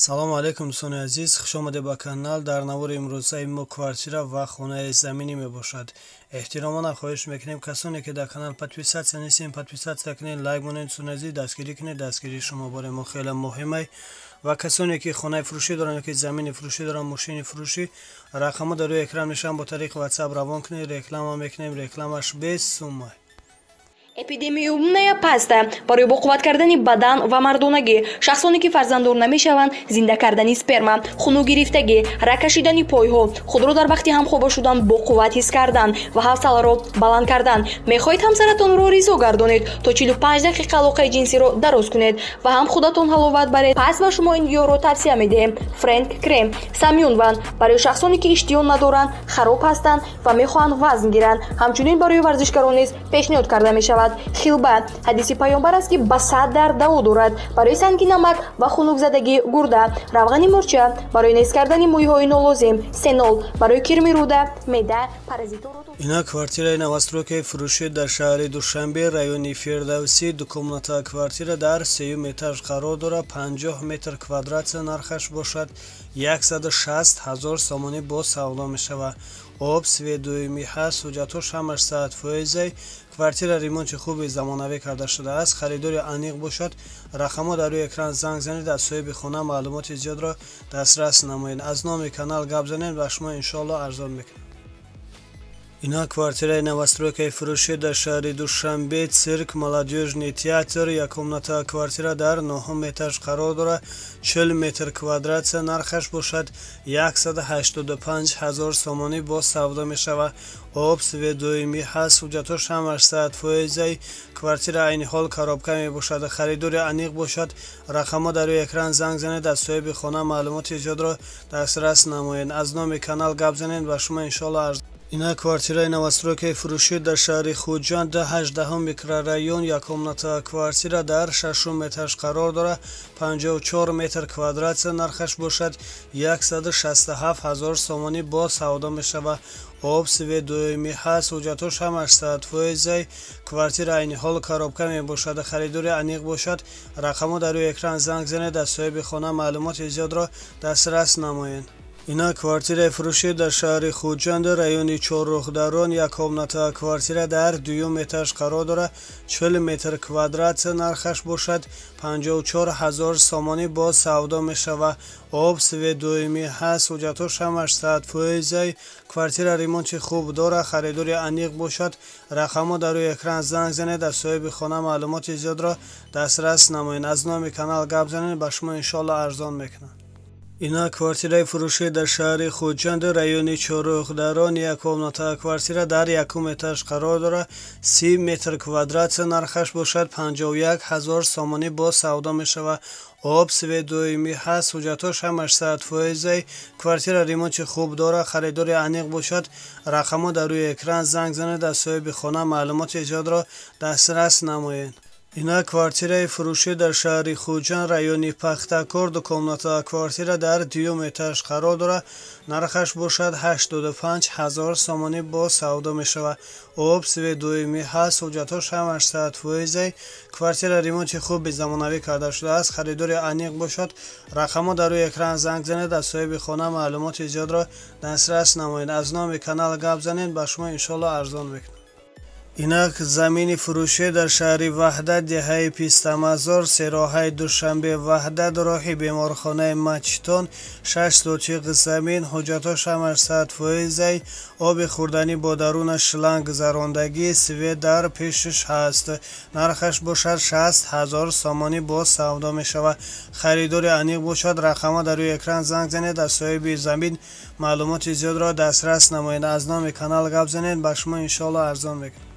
салому алейкум дӯстони азиз, хушомадед ба канал. Дар навори имрӯзаи мо квартира ва хонаи заминӣ мебошад. эҳтиромона хоҳиш мекунем касоне ки дар канал подписатсия нестем, подписатсия кунед, лайк монед, дӯстони азиз дастгирӣ кунед. Дастгирии шумо бори мо хеле муҳимай. ва касоне ки хонаи фурӯшӣ доранд ёки замини фурӯшӣ доранд, мошини фурӯшӣ, рақамҳо дар рӯи экран мешаванд, бо тариқи WhatsApp равон кунед. Реклама мекунем, рекламаш без сумма. Эпидемиумная паста барои боқувват кардани бадан ва мардонагӣ, шахсоне ки фарзанддор намешаванд, зинда кардани сперма, хунук гирифтагӣ, рак кашидани пойҳо, худро дар вақти ҳамхоба шудан боқувват ҳис кардан ва ҳавсаларо баланд кардан. Мехоҳед ҳамсаратонро ризо гардонед то 45 дақиқа алоқаи ҷинсиро дароз кунед ва ҳам худатон ҳаловат баред. Пас ба шумо ин ёро тавсия медиҳем. Фрэнк крем Самюн ван барои шахсоне ки иштиҳон надоранд, хароб ҳастанд ва мехоҳанд вазн гиранд. Ҳамчунин барои варзишгарон низ пешниҳод карда мешавад. Хилба ҳадиси паёмбар аст ки ба 100 дар даво дорад. Барои санги намак ва хунукзадагӣ гурда, равғани мурча барои нест кардани мӯйҳои нолозим, сенол барои кирми рӯда, меъда, паразитору. Ина квартираи навастрокаи фурӯшӣ дар шаҳри Душанбе, райони Фирдавсӣ, дукомната квартира дар 3 этаж қарор дорад. 50 метр квадрат нархаш бошад. 160 000 сомонӣ бо савдо мешавад. об сведоимӣ ҳаст, ҳуҷҷатҳош ҳамаш 100%. квартира ремонти хуби замонавӣ карда шудааст. харидори аниқ бошад. рақамҳо дар рӯи экран занг занед, аз соҳиби хона маълумоти зиёдро дастрас намоед. аз номи канал гап занед ва шумо иншоалло арзон мекунед. Ина квартираи навастройкаи фурӯшӣ дар шаҳри Душанбе, цирк, молодёжный театр, якомната квартира дар 9 этаж қарор дорад. 40 метр квадрат нархаш бошад. 185 000 сомонӣ бо савдо мешавад. об сведоимӣ ҳаст, ҳуҷҷатҳош ҳамаш 100%. квартира айни ҳол коробка мебошад. харидори аниқ бошад. рақамҳо дар рӯи экран занг занед, аз соҳиби хона маълумоти зиёдро дастрас намоед. аз номи канал гап занед ва шумо иншоалло арзон. Ина квартираи навастройкаи фурӯшӣ дар шаҳри Хуҷанд, 18 микрорайон, якомната квартира дар 6 этаж қарор дорад. 54 метр квадрат нархаш бошад. 167 000 сомонӣ бо савдо мешавад. об сведоимӣ ҳаст, ҳуҷҷатҳош ҳамаш 100%. квартира айни ҳол коробка мебошад. харидори аниқ бошад. рақамҳо дар рӯи экран занг занед, аз соҳиби хона маълумоти зиёдро дастрас намоед. Ина квартираи фурӯшӣ дар шаҳри Хуҷанд, райони Чорроҳдарон, якомната квартира дар 2 этаж қарор дорад. 40 метр квадрат нархаш бошад. 54 000 сомонӣ бо савдо мешавад. об сведоимӣ ҳаст, ҳуҷҷатҳош ҳамаш 100%. квартира ремонти хуб дорад. харидори аниқ бошад. рақамҳо дар рӯи экран занг занед, аз соҳиби хона маълумоти зиёдро дастрас намоед. аз номи канал гап занед, ба шумо иншоалло арзон мекунад. Ина квартираи фурӯшӣ дар шаҳри Хуҷанд, райони Чорроҳдарон, якомната квартира дар 1 этаж қарор дорад. 30 метр квадрат нархаш бошад. 51 000 сомонӣ бо савдо мешавад. об сведоимӣ ҳаст, ҳуҷҷатҳош ҳамаш 100%. квартира ремонти хуб дорад. харидори аниқ бошад. рақамҳо дар рӯи экран занг занед, аз соҳиби хона маълумоти зиёдро дастрас намоед. Ина квартираи фурӯшӣ дар шаҳри Хуҷанд, райони Пахтакор, дукомната квартира дар 2 этаж қарор дорад. нархаш бошад 85 000 сомонӣ бо савдо мешавад. об сведоимӣ ҳаст, ҳуҷҷатҳош ҳамаш 100%. квартира ремонти хуби замонавӣ карда шудааст. харидори аниқ бошад. рақамҳо дар рӯи экран занг занед, аз соҳиби хона маълумоти зиёдро дастрас намоед. аз номи канал гап занед, ба шумо иншоалло арзон мекунад. Инак замини фурӯшӣ дар шаҳри Ваҳдат, деҳаи Пистамазор, сероҳаи Душанбе, Ваҳдат, роҳи беморхонаи Мачтон, 6 сотиқ замин, ҳуҷҷатҳош ҳамаш 100%. оби хӯрданӣ бо даруна шланг гузарондагӣ, свет дар пешаш ҳаст. нархаш бошад 60 000 сомонӣ бо савдо мешавад. харидори аниқ бошад. рақамҳо дар рӯи экран занг занед, аз соҳиби замин маълумоти зиёдро дастрас намоед. аз номи канал гап занед, ба шумо иншоалло арзон мекунад.